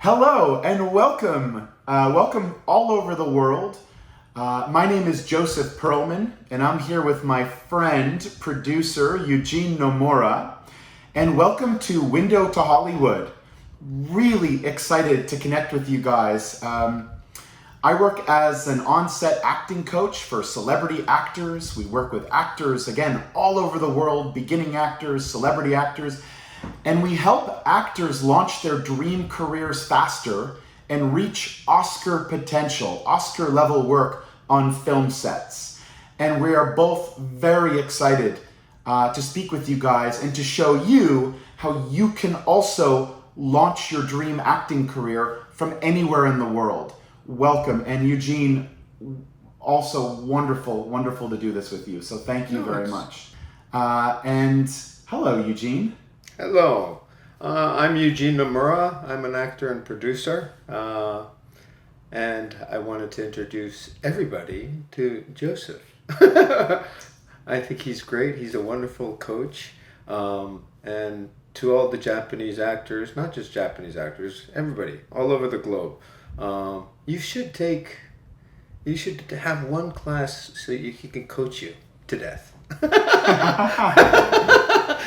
Hello and welcome. Welcome all over the world. My name is Joseph Pearlman, and I'm here with my friend, producer Eugene Nomura. And welcome to Window to Hollywood. Really excited to connect with you guys. I work as an on-set acting coach for celebrity actors. We work with actors, again, all over the world, beginning actors, celebrity actors. And we help actors launch their dream careers faster and reach Oscar potential, Oscar level work on film sets. And we are both very excited to speak with you guys and to show you how you can also launch your dream acting career from anywhere in the world. Welcome. And Eugene, also wonderful to do this with you. So thank you very much. And hello, Eugene. Hello, I'm Eugene Nomura. I'm an actor and producer, and I wanted to introduce everybody to Joseph. I think he's great. He's a wonderful coach, and to all the Japanese actors, not just Japanese actors, everybody all over the globe, you should have one class so he can coach you to death.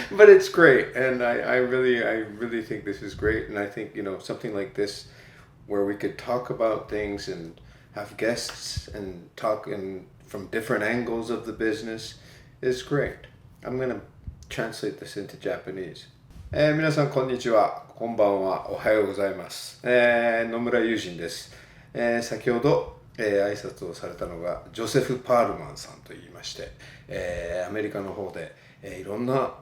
But it's great, and I really think this is great, and I think something like this where we could talk about things and have guests and talk from different angles of the business is great. I'm going to translate this into Japanese. 皆さんこんにちは、こんばんは、おはようございます。野村友人です。先ほど挨拶をされたのがジョセフ・パールマンさんと言いまして、アメリカの方で、いろんな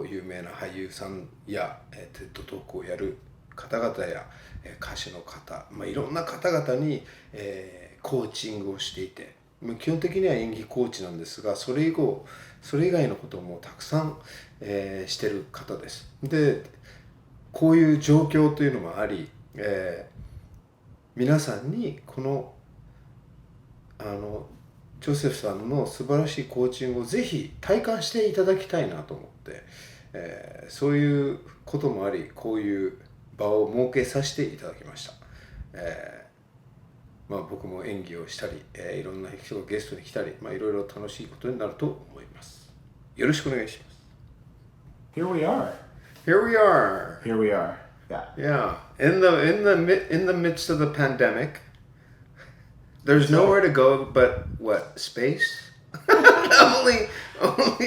有名な俳優さんや、テッドトークをやる方々や、歌手の方、いろんな方々に、コーチングをしていて、基本的には演技コーチなんですが、それ以外のこともたくさん、してる方です。で、こういう状況というのもあり、皆さんにこのジョセフさんの素晴らしいコーチングをぜひ体感していただきたいなと思って、そういうこともあり、こういう場を設けさせていただきました。僕も演技をしたり、いろんな人がゲストに来たり、いろいろ楽しいことになると思います。よろしくお願いします。Here we are. Yeah. In the midst of the pandemic. There's nowhere to go but what? Space? only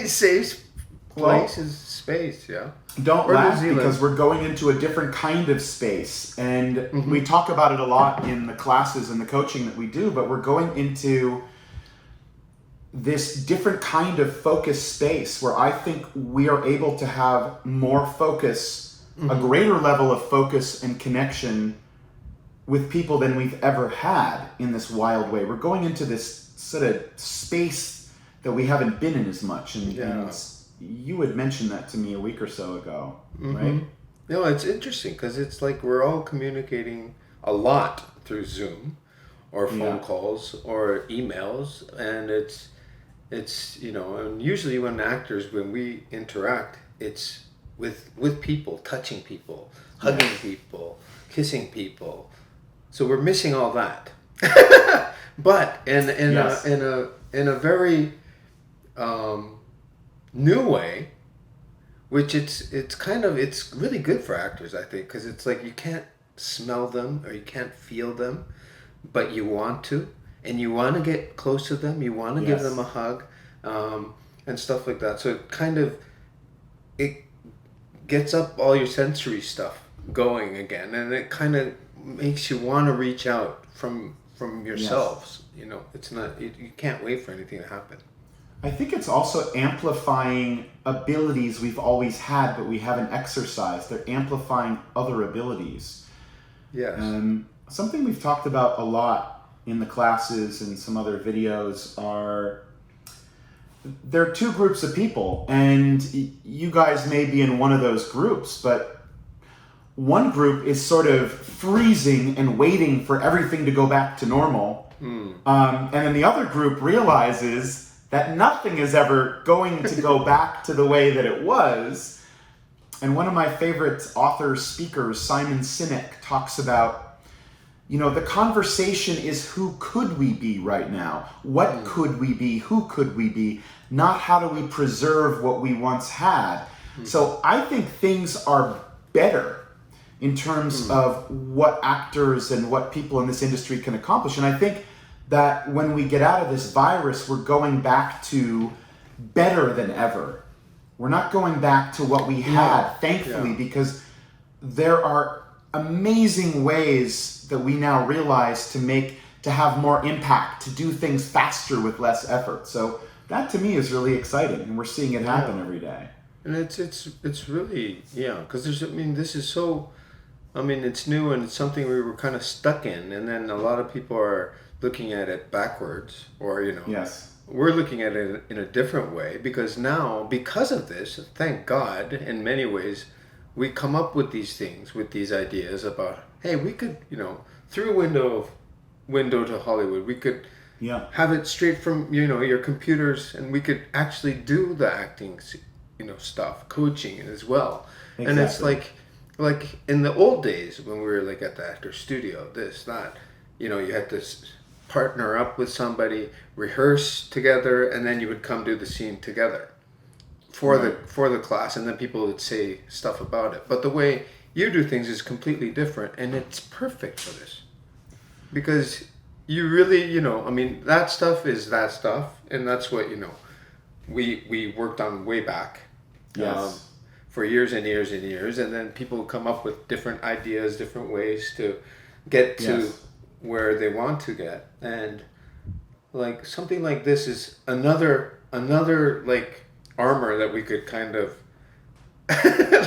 safe place is space, yeah. Don't laugh because we're going into a different kind of space, and we talk about it a lot in the classes and the coaching that we do, but we're going into this different kind of focused space where I think we are able to have more focus, a greater level of focus and connection with people than we've ever had in this wild way. We're going into this sort of space that we haven't been in as much. And you had mentioned that to me a week or so ago, right? No, it's interesting because it's like we're all communicating a lot through Zoom or phone calls or emails. And it's and usually when we interact, it's with people, touching people, hugging people, kissing people. So we're missing all that, but in a very new way, which it's really good for actors, I think, because it's like you can't smell them or you can't feel them, but you want to, and you want to get close to them, you want to give them a hug, and stuff like that. So it gets up all your sensory stuff going again, and it kind of makes you want to reach out from yourselves. It's not you can't wait for anything to happen. I think it's also amplifying abilities we've always had but we haven't exercised. They're amplifying other abilities. Yes. Something we've talked about a lot in the classes and some other videos are there are two groups of people, and you guys may be in one of those groups, but one group is sort of freezing and waiting for everything to go back to normal. And then the other group realizes that nothing is ever going to go back to the way that it was. And one of my favorite authors, speakers, Simon Sinek, talks about, the conversation is who could we be right now? What could we be? Who could we be? Not how do we preserve what we once had. So I think things are better in terms of what actors and what people in this industry can accomplish. And I think that when we get out of this virus, we're going back to better than ever. We're not going back to what we had, thankfully, because there are amazing ways that we now realize to have more impact, to do things faster with less effort. So that to me is really exciting, and we're seeing it happen every day. And it's really, because this is so, it's new and it's something we were kind of stuck in, and then a lot of people are looking at it backwards, or, Yes. we're looking at it in a different way, because now, because of this, thank God, in many ways, we come up with these things, with these ideas about, hey, we could, through window to Hollywood, we could have it straight from, your computers, and we could actually do the acting stuff, coaching as well. Exactly. And it's like in the old days when we were like at the actor studio, this, that, you had to partner up with somebody, rehearse together, and then you would come do the scene together for the class, and then people would say stuff about it. But the way you do things is completely different, and it's perfect for this, because you really, that stuff is that stuff, and that's what we worked on way back. Yes. For years and years and years, and then people come up with different ideas, different ways to get to where they want to get, and like something like this is another like armor that we could kind of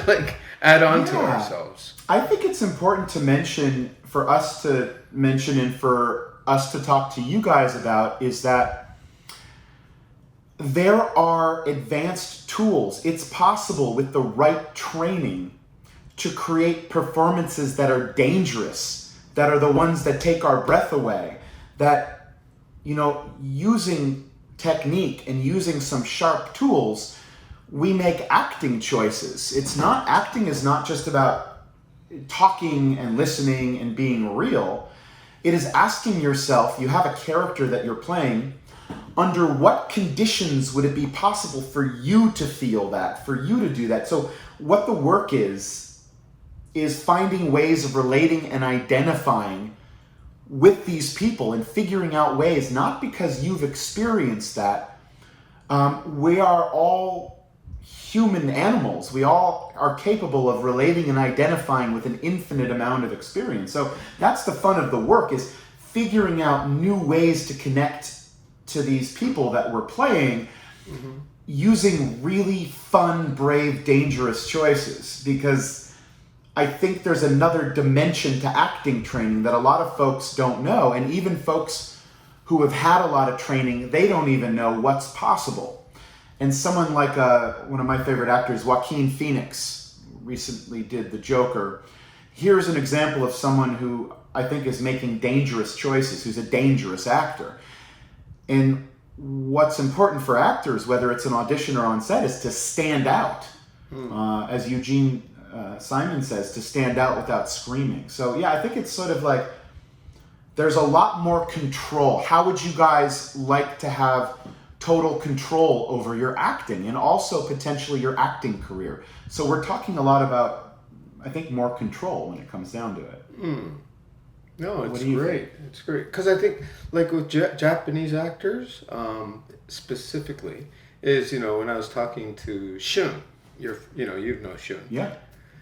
like add on to ourselves. I think it's important to mention, for us to mention and for us to talk to you guys about, is that there are advanced tools. It's possible with the right training to create performances that are dangerous, that are the ones that take our breath away, that, using technique and using some sharp tools, we make acting choices. Acting is not just about talking and listening and being real. It is asking yourself, you have a character that you're playing, under what conditions would it be possible for you to feel that, for you to do that? So what the work is finding ways of relating and identifying with these people and figuring out ways, not because you've experienced that. We are all human animals. We all are capable of relating and identifying with an infinite amount of experience. So that's the fun of the work, is figuring out new ways to connect to these people that we're playing, using really fun, brave, dangerous choices. Because I think there's another dimension to acting training that a lot of folks don't know. And even folks who have had a lot of training, they don't even know what's possible. And someone like one of my favorite actors, Joaquin Phoenix, recently did The Joker. Here's an example of someone who I think is making dangerous choices, who's a dangerous actor. And what's important for actors, whether it's an audition or on set, is to stand out. As Eugene Simon says, to stand out without screaming. So I think it's sort of like there's a lot more control. How would you guys like to have total control over your acting and also potentially your acting career? So we're talking a lot about, I think, more control when it comes down to it. No, it's great. It's great. Because I think, like with Japanese actors, specifically, is, when I was talking to Shun, you know Shun. Yeah.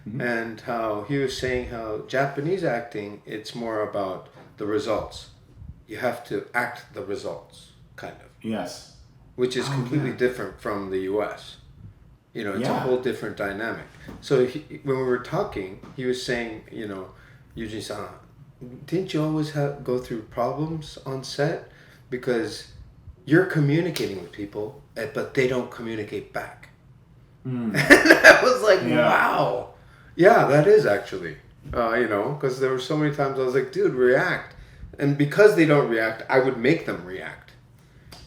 Mm-hmm. And how he was saying how Japanese acting, it's more about the results. You have to act the results, kind of. Yes. Which is completely different from the U.S. It's a whole different dynamic. So when we were talking, he was saying, Eugene-san, didn't you always go through problems on set? Because you're communicating with people, but they don't communicate back. And I was like, wow. Yeah, that is actually, because there were so many times I was like, dude, react. And because they don't react, I would make them react.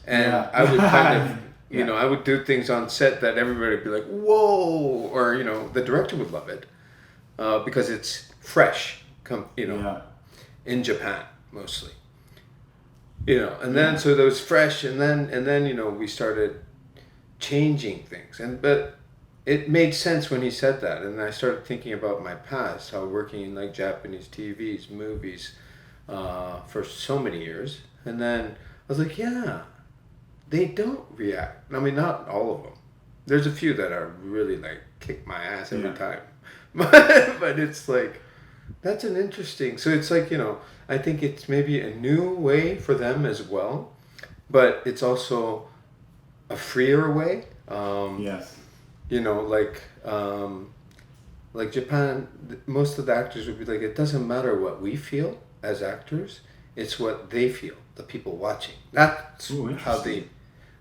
And I would kind of You know, I would do things on set that everybody would be like, whoa, or, you know, the director would love it because it's fresh, in Japan mostly. You know, and then, so that was fresh, and then, you know, we started changing things. But it made sense when he said that, and I started thinking about my past, how working in like Japanese TVs, movies, for so many years, and then I was like, yeah, they don't react. I mean, not all of them. There's a few that are really like kick my ass every time, but it's like, that's an interesting. So it's like, you know, I think it's maybe a new way for them as well, but it's also a freer way. Yes. You know, like Japan, most of the actors would be like, it doesn't matter what we feel as actors, it's what they feel, the people watching. That's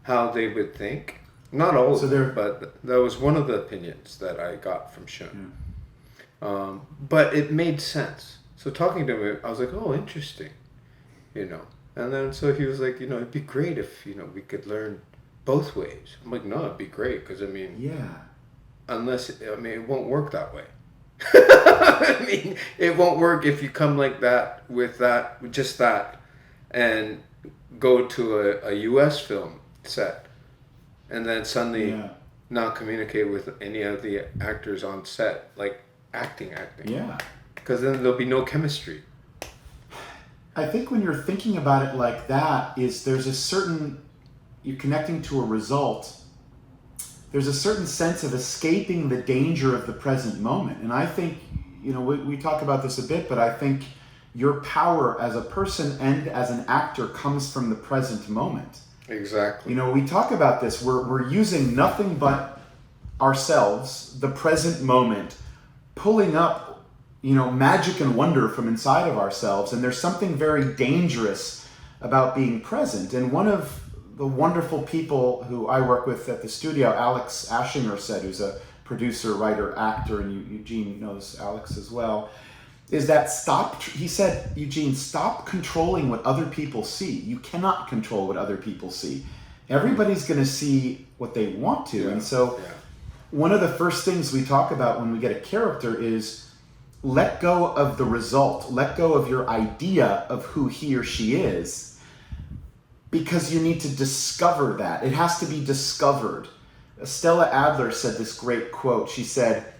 how they would think. Not all of them, but that was one of the opinions that I got from Shun. Yeah. But it made sense. So talking to him, I was like, oh, interesting, you know. And then so he was like, you know, it'd be great if, you know, we could learn both ways. I'm like, no, it'd be great, because I mean, it won't work that way. I mean, it won't work if you come like that with just that, and go to a U.S. film set, and then suddenly not communicate with any of the actors on set, like acting. Yeah. Because then there'll be no chemistry. I think when you're thinking about it like that, you're connecting to a result. There's a certain sense of escaping the danger of the present moment. And I think, you know, we talk about this a bit, but I think your power as a person and as an actor comes from the present moment. Exactly. You know, we talk about this. We're using nothing but ourselves, the present moment, pulling up, you know, magic and wonder from inside of ourselves. And there's something very dangerous about being present. And one of the wonderful people who I work with at the studio, Alex Ashinger said, who's a producer, writer, actor, and Eugene knows Alex as well, is that he said, Eugene, stop controlling what other people see. You cannot control what other people see. Everybody's going to see what they want to. Yeah. And so one of the first things we talk about when we get a character is let go of the result. Let go of your idea of who he or she is, because you need to discover that. It has to be discovered. Stella Adler said this great quote. She said,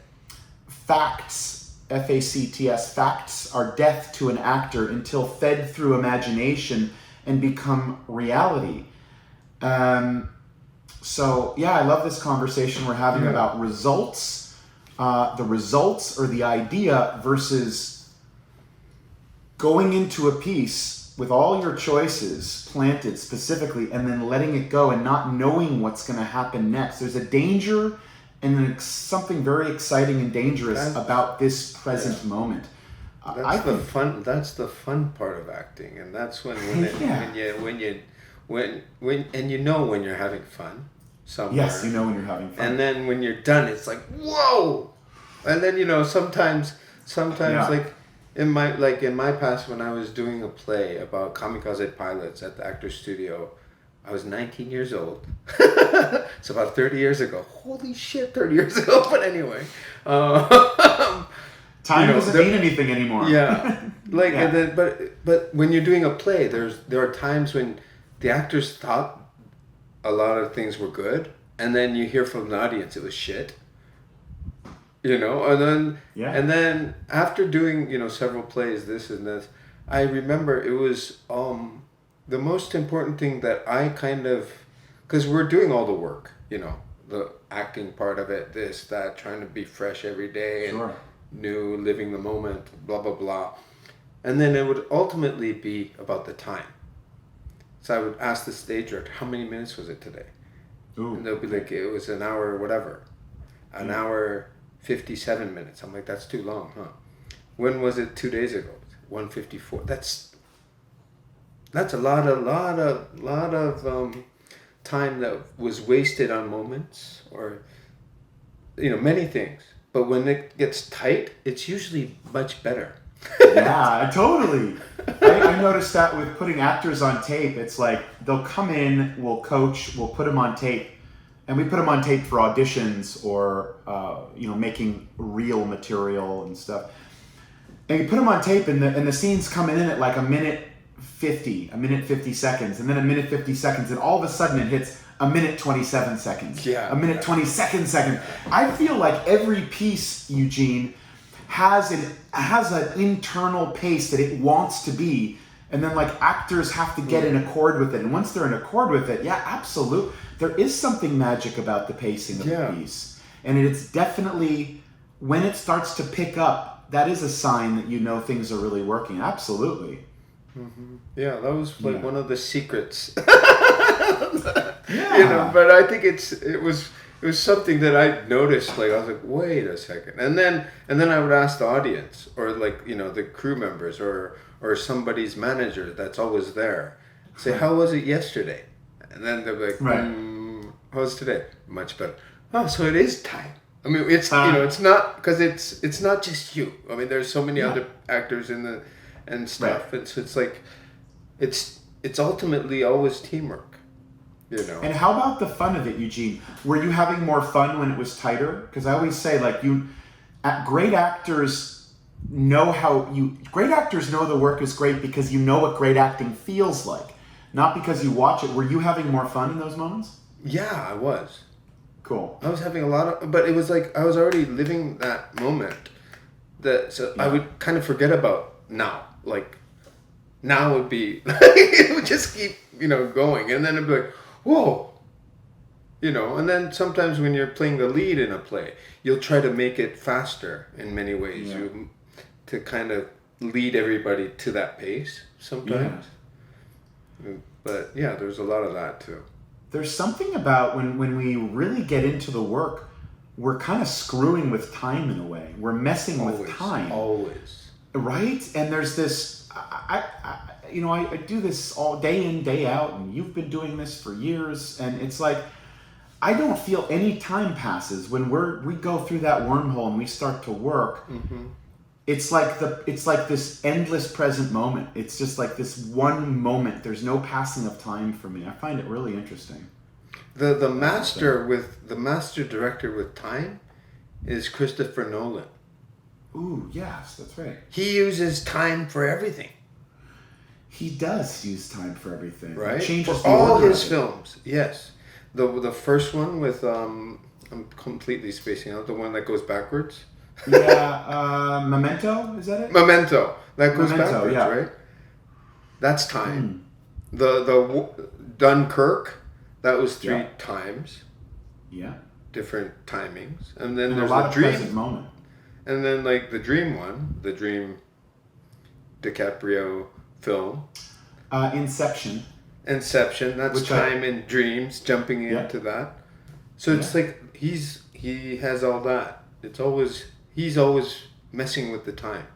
facts, F-A-C-T-S, facts are death to an actor until fed through imagination and become reality. So, I love this conversation we're having about results, the results or the idea versus going into a piece with all your choices planted specifically and then letting it go and not knowing what's going to happen next. There's a danger and something very exciting and dangerous about this present moment. That's the fun part of acting, and that's when you know when you're having fun somewhere. Yes, you know when you're having fun. And then when you're done, it's like, whoa! And then, you know, sometimes like in my past, when I was doing a play about kamikaze pilots at the Actors Studio, I was 19 years old. It's about 30 years ago. Holy shit, 30 years ago. But anyway. Time doesn't mean anything anymore. Yeah. And then, but when you're doing a play, there are times when the actors thought a lot of things were good, and then you hear from the audience it was shit. You know, and then after doing, you know, several plays, this and this, I remember it was the most important thing that I because we're doing all the work, you know, the acting part of it, this, that, trying to be fresh every day and new, living the moment, blah, blah, blah. And then it would ultimately be about the time. So I would ask the stage director, how many minutes was it today? Ooh. And they'll be like, it was an hour, whatever. An hour, 57 minutes. I'm like, that's too long, huh? When was it 2 days ago? 154. That's a lot of time that was wasted on moments, or, you know, many things. But when it gets tight, it's usually much better. Yeah, totally. I noticed that with putting actors on tape. It's like they'll come in, we'll coach, we'll put them on tape, and we put them on tape for auditions or making real material and stuff. And you put them on tape, and the scene's coming in at like a minute 50 seconds, and then a minute 50 seconds, and all of a sudden it hits a minute 27 seconds. Yeah. A minute 22 seconds. I feel like every piece, Eugene, has an internal pace that it wants to be, and then like actors have to get in accord with it. And once they're in accord with it, yeah, absolutely. There is something magic about the pacing of the piece. And it's definitely, when it starts to pick up, that is a sign that you know things are really working. Absolutely. Mm-hmm. Yeah, that was like one of the secrets. Yeah. But I think it was something that I noticed. Like I was like, wait a second, and then I would ask the audience, or like the crew members, or somebody's manager that's always there, say, how was it yesterday? And then they're like, how was today? Much better. Oh, so it is time. I mean, it's it's not, because it's not just you. I mean, there's so many other actors and stuff. Right. It's like it's ultimately always teamwork. And how about the fun of it, Eugene? Were you having more fun when it was tighter? Because I always say, like, great actors know the work is great because you know what great acting feels like, not because you watch it. Were you having more fun in those moments? Yeah, I was. Cool. I was having a lot of, but it was like I was already living that moment. I would kind of forget about now. Like, now would be, it would just keep, going. And then it'd be like, whoa. And then sometimes when you're playing the lead in a play, you'll try to make it faster in many ways. To kind of lead everybody to that pace sometimes. Yeah. But yeah, there's a lot of that too. There's something about when we really get into the work, we're kind of screwing with time in a way. We're messing with time. Always. Right? And there's this, I do this all day in, day out, and you've been doing this for years, and it's like, I don't feel any time passes when we go through that wormhole and we start to work. Mm-hmm. It's like this endless present moment. It's just like this one moment. There's no passing of time for me. I find it really interesting. The master director with time is Christopher Nolan. Ooh, yes, that's right. He uses time for everything. He does use time for everything. Right? Changes for all his films. Yes. The first one with I'm completely spacing out, the one that goes backwards. Yeah, Memento, is that it? Memento. That goes backwards, right? That's time. The Dunkirk, that was 3 times. Yeah. Different timings. And then there's a lot the of dream present moment. And then like the dream one, the Dream DiCaprio film. Inception. That's time and dreams, jumping into that. So it's like he has all that. He's always messing with the time.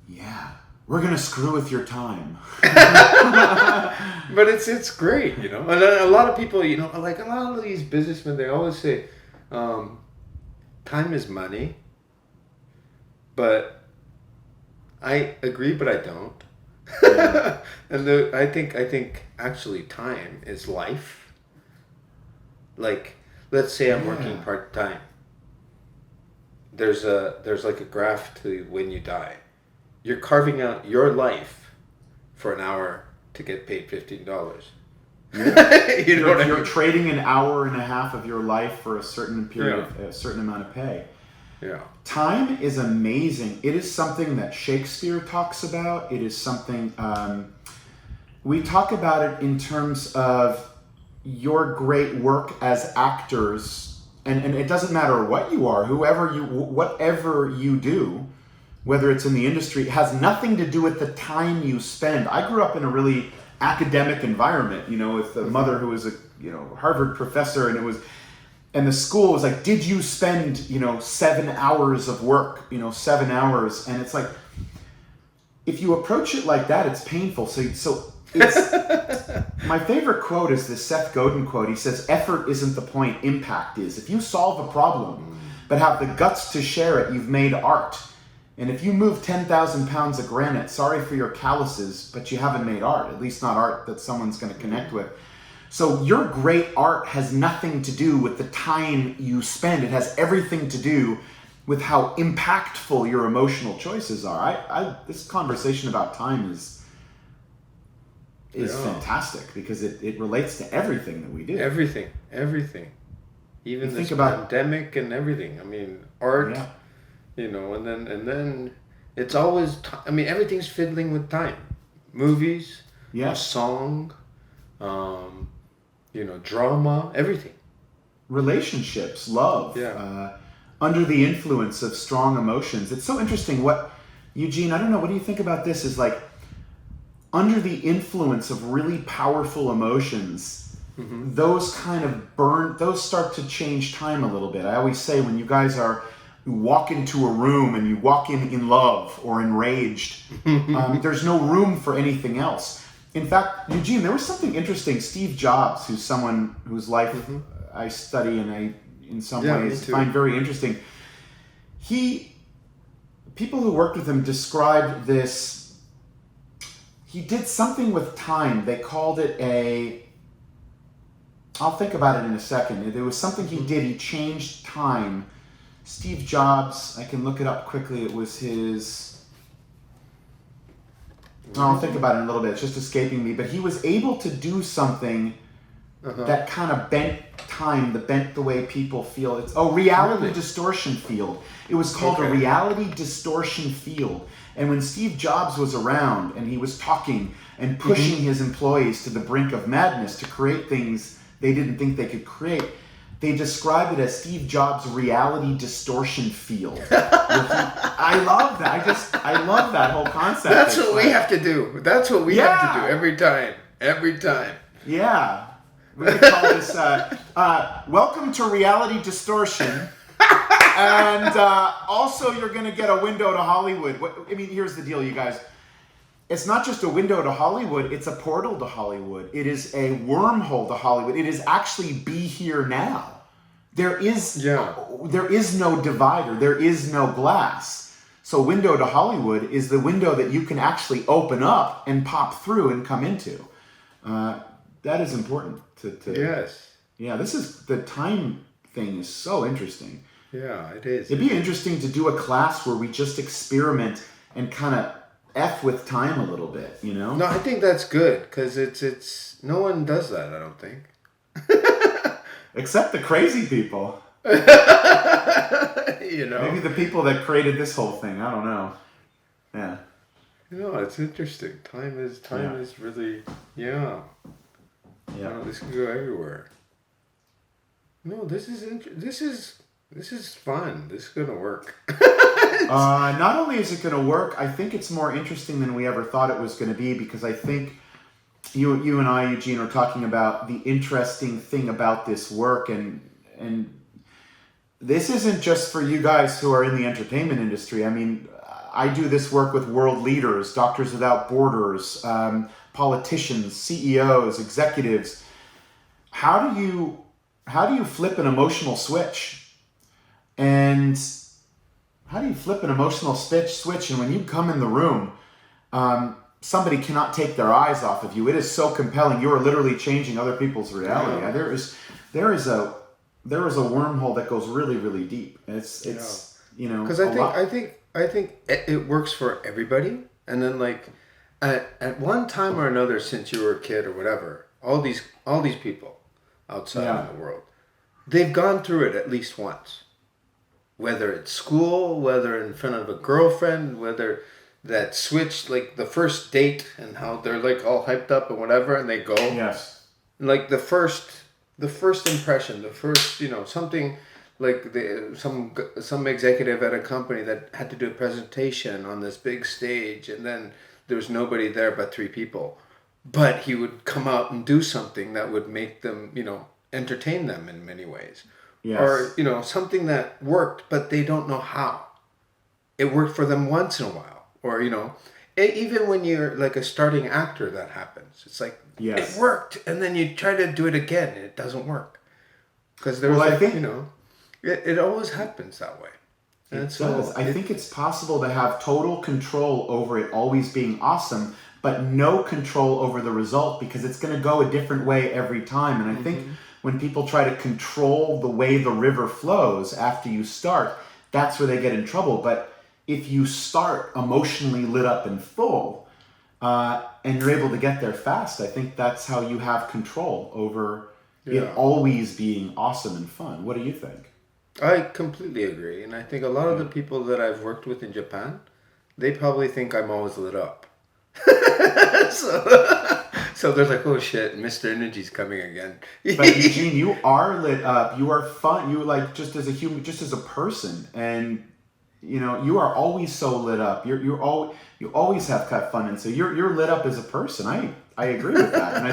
Yeah. We're going to screw with your time. But it's great, And a lot of people, like a lot of these businessmen, they always say, time is money. But I agree, but I don't. Yeah. And I think actually time is life. Like, let's say I'm working part-time. There's like a graph to when you die. You're carving out your life for an hour to get paid $15. Yeah. You're trading an hour and a half of your life for a certain period, a certain amount of pay. Yeah. Time is amazing. It is something that Shakespeare talks about. It is something we talk about it in terms of your great work as actors, and it doesn't matter what you are, whatever you do, whether it's in the industry, it has nothing to do with the time you spend. I grew up in a really academic environment, with a mother who was a Harvard professor, and the school was like, did you spend 7 hours of work, 7 hours, and it's like, if you approach it like that, it's painful. So it's my favorite quote is this Seth Godin quote. He says, effort isn't the point, impact is. If you solve a problem but have the guts to share it, you've made art. And if you move 10,000 pounds of granite, sorry for your calluses, but you haven't made art, at least not art that someone's going to connect with. So your great art has nothing to do with the time you spend. It has everything to do with how impactful your emotional choices are. This conversation about time is fantastic because it relates to everything that we do. Everything. Even this pandemic and everything. I mean, art, and then it's always, everything's fiddling with time. Movies, a song, drama, everything. Relationships, love, under the influence of strong emotions. It's so interesting what, Eugene, I don't know, what do you think about this? Is like, under the influence of really powerful emotions, those those start to change time a little bit. I always say when you guys you walk into a room and you walk in love or enraged, there's no room for anything else. In fact, Eugene, there was something interesting. Steve Jobs, who's someone whose life I study and I, in some ways, find very interesting. People who worked with him described this. He did something with time. They called it I'll think about it in a second. There was something he did. He changed time. Steve Jobs, I can look it up quickly. It was his... I'll think about it in a little bit. It's just escaping me. But he was able to do something that kind of bent time, bent the way people feel. Reality distortion field. It was called a reality distortion field. And when Steve Jobs was around and he was talking and pushing his employees to the brink of madness to create things they didn't think they could create, they described it as Steve Jobs' reality distortion field. I love that. I love that whole concept. That's what we have to do. That's what we have to do every time. Every time. Yeah. We could call this, welcome to reality distortion. And also you're going to get a window to Hollywood. Here's the deal, you guys. It's not just a window to Hollywood, it's a portal to Hollywood. It is a wormhole to Hollywood. It is actually be here now. There is no divider. There is no glass. So window to Hollywood is the window that you can actually open up and pop through and come into. That is important to Yes. Yeah, the time thing is so interesting. Yeah, it is. It'd be interesting to do a class where we just experiment and kind of F with time a little bit, No, I think that's good because it's no one does that, I don't think. Except the crazy people. Maybe the people that created this whole thing. I don't know. Yeah. It's interesting. Time is really Yeah. This can go everywhere. No, this is fun. This is gonna work. Not only is it going to work, I think it's more interesting than we ever thought it was going to be because I think you and I, Eugene, are talking about the interesting thing about this work, and this isn't just for you guys who are in the entertainment industry. I do this work with world leaders, Doctors Without Borders, politicians, CEOs, executives. How do you flip an emotional switch? And how do you flip an emotional switch? And when you come in the room, somebody cannot take their eyes off of you. It is so compelling. You are literally changing other people's reality. Yeah. There is a wormhole that goes really, really deep. It's because I think it works for everybody. And then at one time or another, since you were a kid or whatever, all these people outside in the world, they've gone through it at least once. Whether it's school, whether in front of a girlfriend, whether that switch, the first date and how they're all hyped up and whatever, and they go. Yes. The first impression, the first, something some executive at a company that had to do a presentation on this big stage, and then there was nobody there but 3 people, but he would come out and do something that would make them, entertain them in many ways. Yes. Or, something that worked, but they don't know how. It worked for them once in a while. Or, even when you're a starting actor, that happens. It's it worked, and then you try to do it again, and it doesn't work. Because I think, it always happens that way. And it does. I think it's possible to have total control over it always being awesome, but no control over the result because it's going to go a different way every time. And I think when people try to control the way the river flows after you start, that's where they get in trouble. But if you start emotionally lit up and full, and you're able to get there fast, I think that's how you have control over it always being awesome and fun. What do you think? I completely agree. And I think a lot of the people that I've worked with in Japan, they probably think I'm always lit up. So they're like, oh shit, Mr. Energy's coming again. But Eugene, you are lit up. You are fun. You like just as a human, just as a person, and you know you are always so lit up. You always have fun, and so you're lit up as a person. I agree with that, and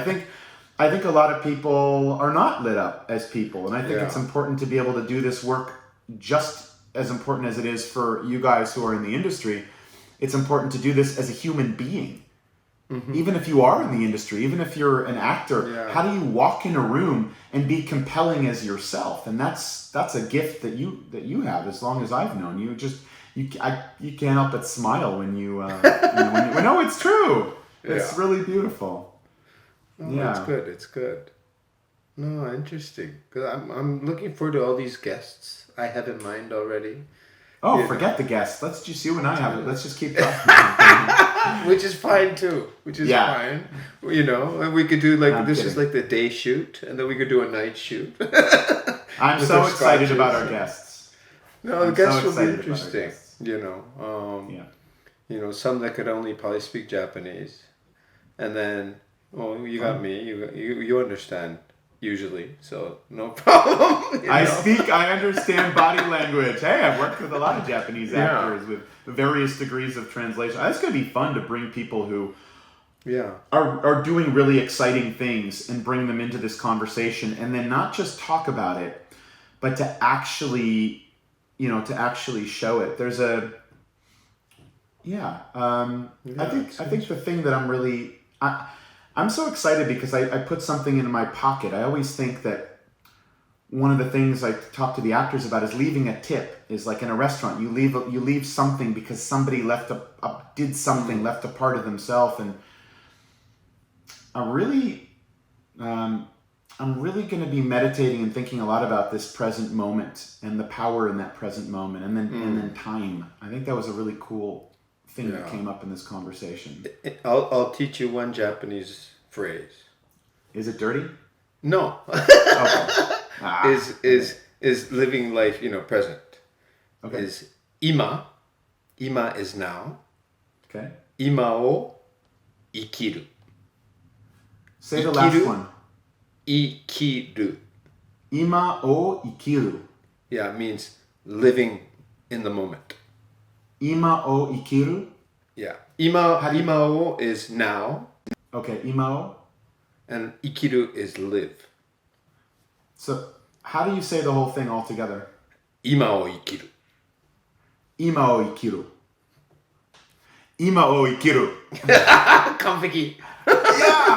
I think a lot of people are not lit up as people, and I think it's important to be able to do this work just as important as it is for you guys who are in the industry. It's important to do this as a human being. Even if you are in the industry, even if you're an actor, how do you walk in a room and be compelling as yourself? And that's a gift that you have. As long as I've known you, you can't help but smile when you no, it's true. It's really beautiful. Oh, it's good. No, interesting. Because I'm looking forward to all these guests I have in mind already. Oh, forget the guests. Let's just you and I have it. Let's just keep talking. Which is fine too. Fine. You know, and we could do is like the day shoot, and then we could do a night shoot. I'm so excited about our guests. No, the guests will be interesting. You know, some that could only probably speak Japanese, and then you got me. You understand. Usually, so no problem. I understand body language. Hey, I've worked with a lot of Japanese actors with various degrees of translation. It's going to be fun to bring people who are doing really exciting things and bring them into this conversation, and then not just talk about it, but to actually show it. There's I think the thing that I'm so excited because I put something in my pocket. I always think that one of the things I talk to the actors about is leaving a tip. Is like in a restaurant, you leave something because somebody left left a part of themselves, and I'm really going to be meditating and thinking a lot about this present moment and the power in that present moment, and then time. I think that was a really cool thing that came up in this conversation. I'll teach you one Japanese phrase. Is it dirty? No. Okay. Is living life, present. Okay. Is ima. Ima is now. Okay. Ima o ikiru. Say the last one. Ikiru. Ima o ikiru. Yeah, it means living in the moment. Ima o ikiru? Yeah. Ima o is now. Okay, ima o? And ikiru is live. So, how do you say the whole thing all together? Ima o ikiru. Ima o ikiru. Ima o ikiru. Konfeki. Yeah,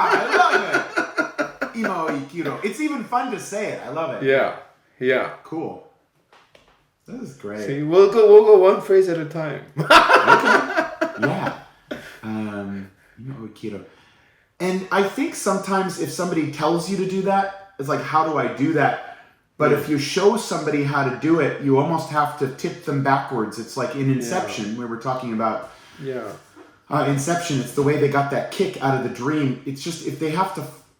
I love it. Ima o ikiru. It's even fun to say it. I love it. Yeah. Cool. This is great. See, we'll go one phrase at a time. Okay. Yeah. And I think sometimes if somebody tells you to do that, it's like, how do I do that? But if you show somebody how to do it, you almost have to tip them backwards. It's like in Inception, where we're talking about Inception. It's the way they got that kick out of the dream. It's just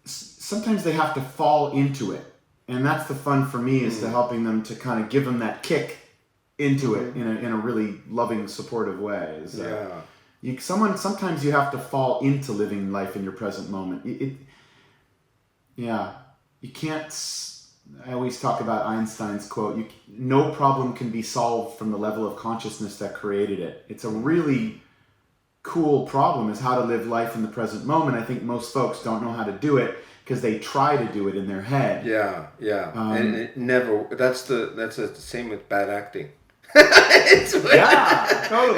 sometimes they have to fall into it. And that's the fun for me, is to helping them to kind of give them that kick into it in a really loving, supportive way. Sometimes you have to fall into living life in your present moment. You can't. I always talk about Einstein's quote: "No problem can be solved from the level of consciousness that created it." It's a really cool problem, is how to live life in the present moment. I think most folks don't know how to do it, because they try to do it in their head. And it never. That's the same with bad acting. Totally.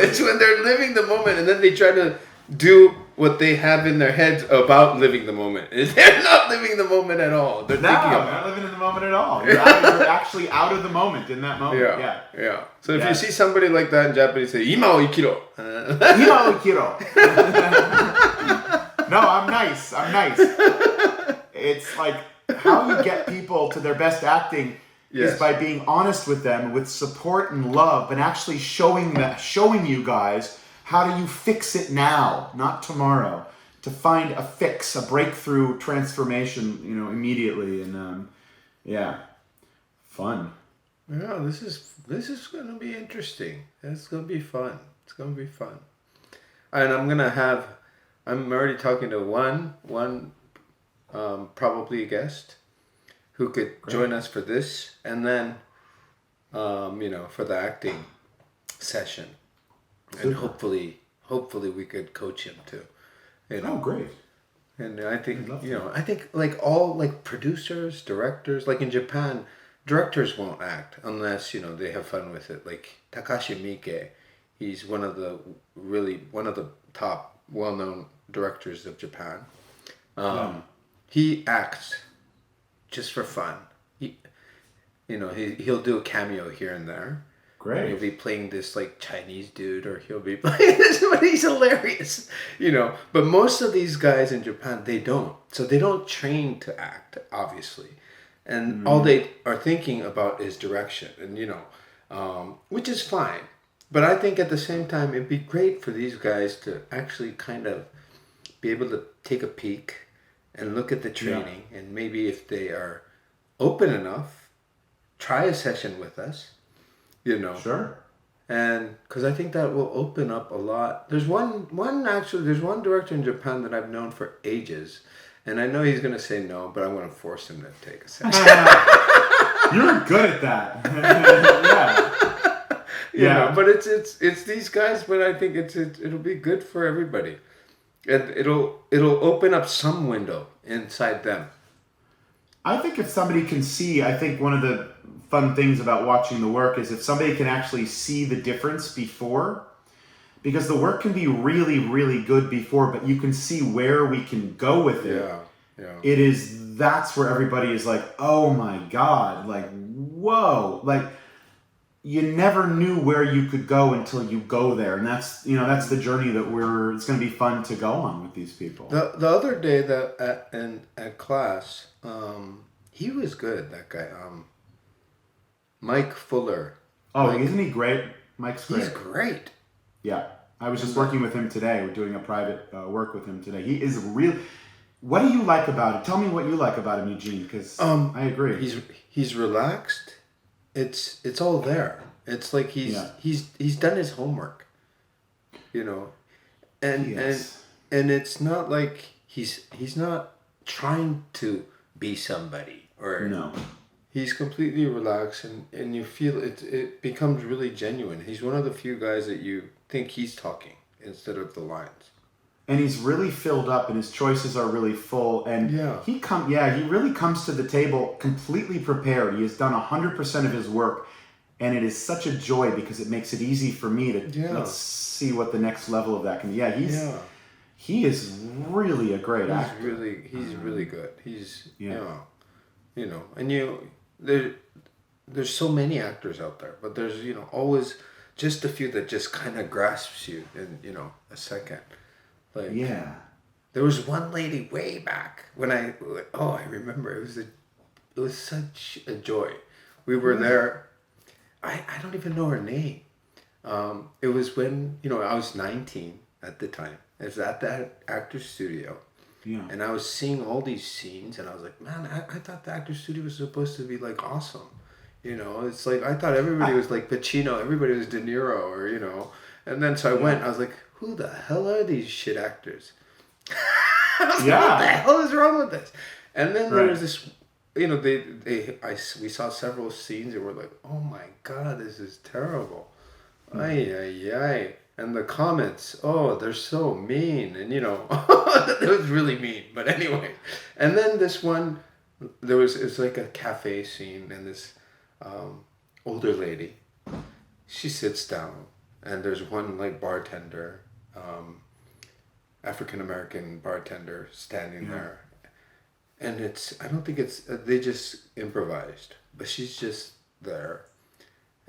It's when they're living the moment, and then they try to do what they have in their heads about living the moment. They're not living the moment at all. They're not living in the moment at all. You're actually out of the moment in that moment. Yeah. So if you see somebody like that in Japanese, say "Ima o ikiro." Ima o ikiro. nice. I'm nice. It's like how you get people to their best acting is by being honest with them, with support and love, and actually showing you guys how do you fix it now, not tomorrow, to find a fix, a breakthrough transformation, immediately. And fun. Yeah, this is gonna be interesting. It's gonna be fun. It's gonna be fun. And I'm already talking to one probably a guest who could join us for this, and then for the acting session. And hopefully we could coach him too. Oh, great. And I think I think like all like producers, directors, like in Japan, directors won't act unless they have fun with it. Like Takashi Miike, he's one of the top well-known directors of Japan. He acts just for fun. He'll do a cameo here and there. Great. He'll be playing this like Chinese dude, or he'll be playing this, but he's hilarious. But most of these guys in Japan, they don't. So they don't train to act, obviously. And all they are thinking about is direction, and which is fine. But I think at the same time, it'd be great for these guys to actually kind of be able to take a peek and look at the training, and maybe if they are open enough, try a session with us, Sure. And because I think that will open up a lot. There's one director in Japan that I've known for ages, and I know he's going to say no, but I'm going to force him to take a session. You're good at that. Yeah. But it's these guys, but I think it'll be good for everybody. And it'll open up some window inside them. I think if somebody can see, I think one of the fun things about watching the work is if somebody can actually see the difference before, because the work can be really, really good before, but you can see where we can go with it. Yeah. That's where everybody is like, oh my God, like, whoa, like you never knew where you could go until you go there. And that's the journey that it's going to be fun to go on with these people. The other day at class, he was good, that guy. Mike Fuller. Oh, isn't he great? Mike's great. He's great. Yeah. I was just working with him today. We're doing a private work with him today. He is real. What do you like about it? Tell me what you like about him, Eugene, because I agree. He's relaxed. It's all there. It's like he's done his homework. And it's not like he's not trying to be somebody, or no. He's completely relaxed, and you feel it becomes really genuine. He's one of the few guys that you think he's talking instead of the lines. And he's really filled up, and his choices are really full. And he really comes to the table completely prepared. He has done 100% of his work, and it is such a joy because it makes it easy for me to let's see what the next level of that can be. He is really a great actor. He's really good. He's and there's so many actors out there, but there's always just a few that just kind of grasps you in a second. Like there was one lady way back when I remember it was such a joy. We were there. I don't even know her name. It was when I was 19 at the time. I was at that actor's studio. Yeah. And I was seeing all these scenes, and I was like, man, I thought the actor's studio was supposed to be like awesome. It's like I thought everybody was like Pacino, everybody was De Niro, or And then so I went. I was like, who the hell are these shit actors? What the hell is wrong with this? And then there was this. We saw several scenes, and we're like, oh my God, this is terrible. Ay. And the comments, they're so mean. And, it was really mean. But anyway. And then this one, it's like a cafe scene. And this older lady, she sits down. And there's one, like, bartender, African-American bartender standing there. And I don't think they just improvised. But she's just there.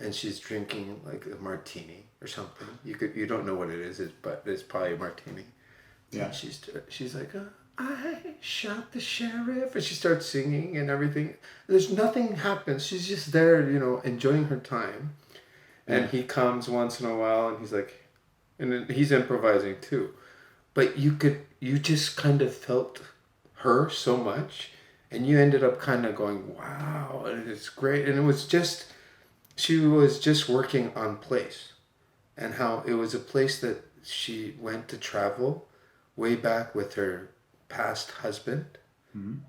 And she's drinking like a martini or something. You don't know what it is, but it's probably a martini. Yeah. And she's like, I shot the sheriff, and she starts singing and everything. There's nothing happens. She's just there, enjoying her time. And he comes once in a while, and he's like, and then he's improvising too. But you just kind of felt her so much, and you ended up kind of going, wow, and it's great. And she was just working on place, and how it was a place that she went to travel way back with her past husband,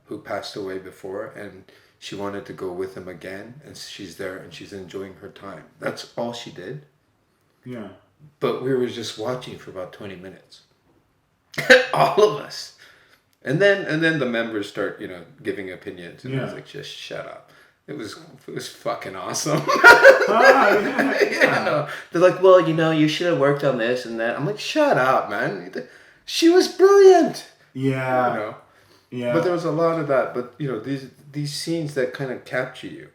who passed away before, and she wanted to go with him again, and she's there and she's enjoying her time. That's all she did. Yeah. But we were just watching for about 20 minutes. All of us. And then the members start, giving opinions, and I was like, just shut up. It was fucking awesome. Yeah. They're like, well, you should have worked on this and that. I'm like, shut up, man. She was brilliant. Yeah. Yeah. But there was a lot of that. But these scenes that kind of capture you,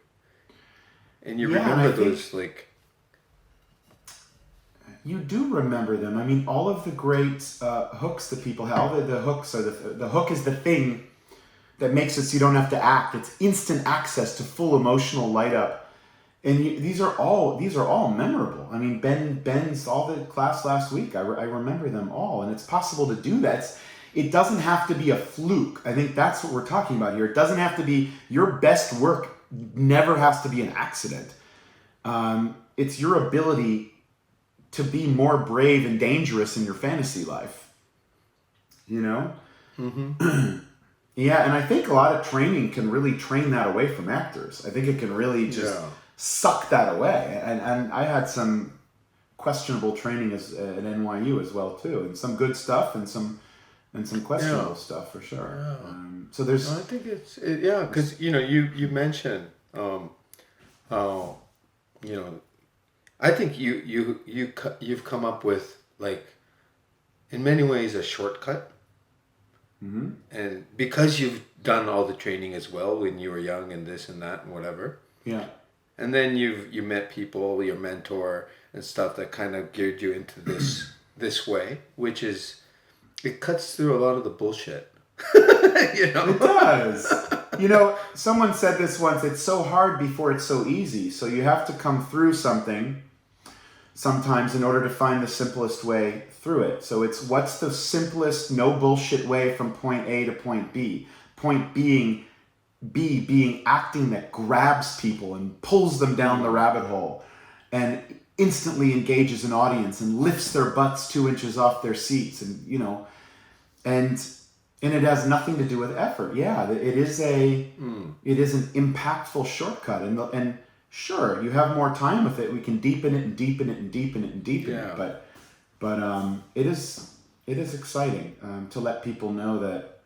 and you remember those like. You do remember them. I mean, all of the great hooks that people have. All the hooks are the hook is the thing that makes it so you don't have to act. It's instant access to full emotional light up, and these are all memorable. I mean, Ben's all the class last week. I remember them all, and it's possible to do that. It doesn't have to be a fluke. I think that's what we're talking about here. It doesn't have to be your best work. Never has to be an accident. It's your ability to be more brave and dangerous in your fantasy life. Mm-hmm. Yeah, and I think a lot of training can really train that away from actors. I think it can really just suck that away. And I had some questionable training at NYU as well too, and some good stuff and some questionable stuff for sure. Yeah. So there's. I think because you mentioned I think you've come up with, like, in many ways, a shortcut. Mm-hmm. And because you've done all the training as well when you were young and this and that and whatever. Yeah. And then you met people, your mentor and stuff that kind of geared you into this way, which is, it cuts through a lot of the bullshit. It does. Someone said this once, it's so hard before it's so easy. So you have to come through something sometimes in order to find the simplest way through it. So it's what's the simplest, no bullshit way from point A to point B. Point being acting that grabs people and pulls them down the rabbit hole and instantly engages an audience and lifts their butts 2 inches off their seats, and and it has nothing to do with effort. Yeah, it is an impactful shortcut, and sure, you have more time with it. We can deepen it and deepen it and deepen it and deepen it. But it is exciting to let people know that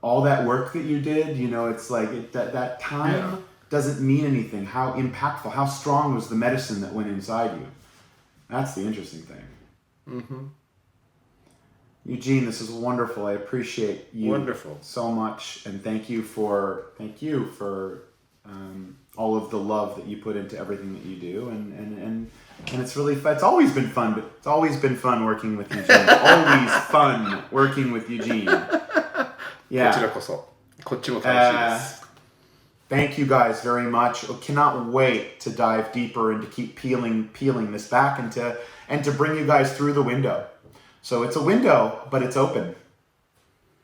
all that work that you did. It's like that time doesn't mean anything. How impactful, how strong was the medicine that went inside you? That's the interesting thing. Mm-hmm. Eugene, this is wonderful. I appreciate you so much, and thank you for all of the love that you put into everything that you do, and it's really fun. It's always been fun, but it's always been fun working with Eugene. Always fun working with Eugene. Yeah. こっちも楽しいです。Thank you guys very much. I cannot wait to dive deeper and to keep peeling this back and to bring you guys through the window. So it's a window, but it's open.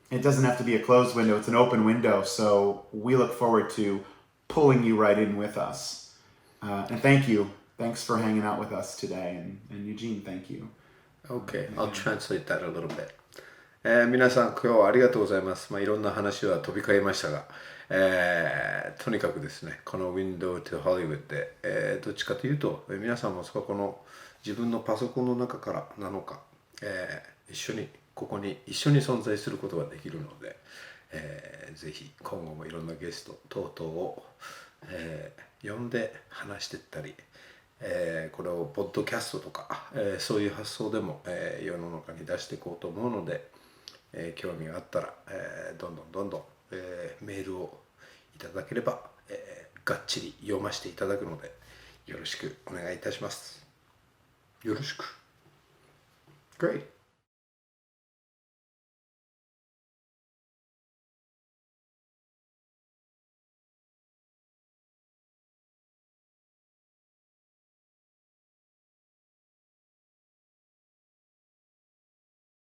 It doesn't have to be a closed window. It's an open window. So we look forward to pulling you right in with us. And thank you. Thanks for hanging out with us today. And Eugene, thank you. Okay, I'll translate that a little bit. 皆さん今日はありがとうございます。いろんな話は飛び交いましたが、とにかくですね、この Window to Hollywood で、どっちかというと、皆さんもそこの自分のパソコンの中からなのか、一緒にここに一緒に存在することができるので、ぜひ今後もいろんなゲスト等々を、呼んで話していったり、これをポッドキャストとか、そういう発想でも、世の中に出していこうと思うので、興味があったら、どんどん、メールをいただければ、がっちり読ませていただくのでよろしくお願いいたします。よろしく。Great.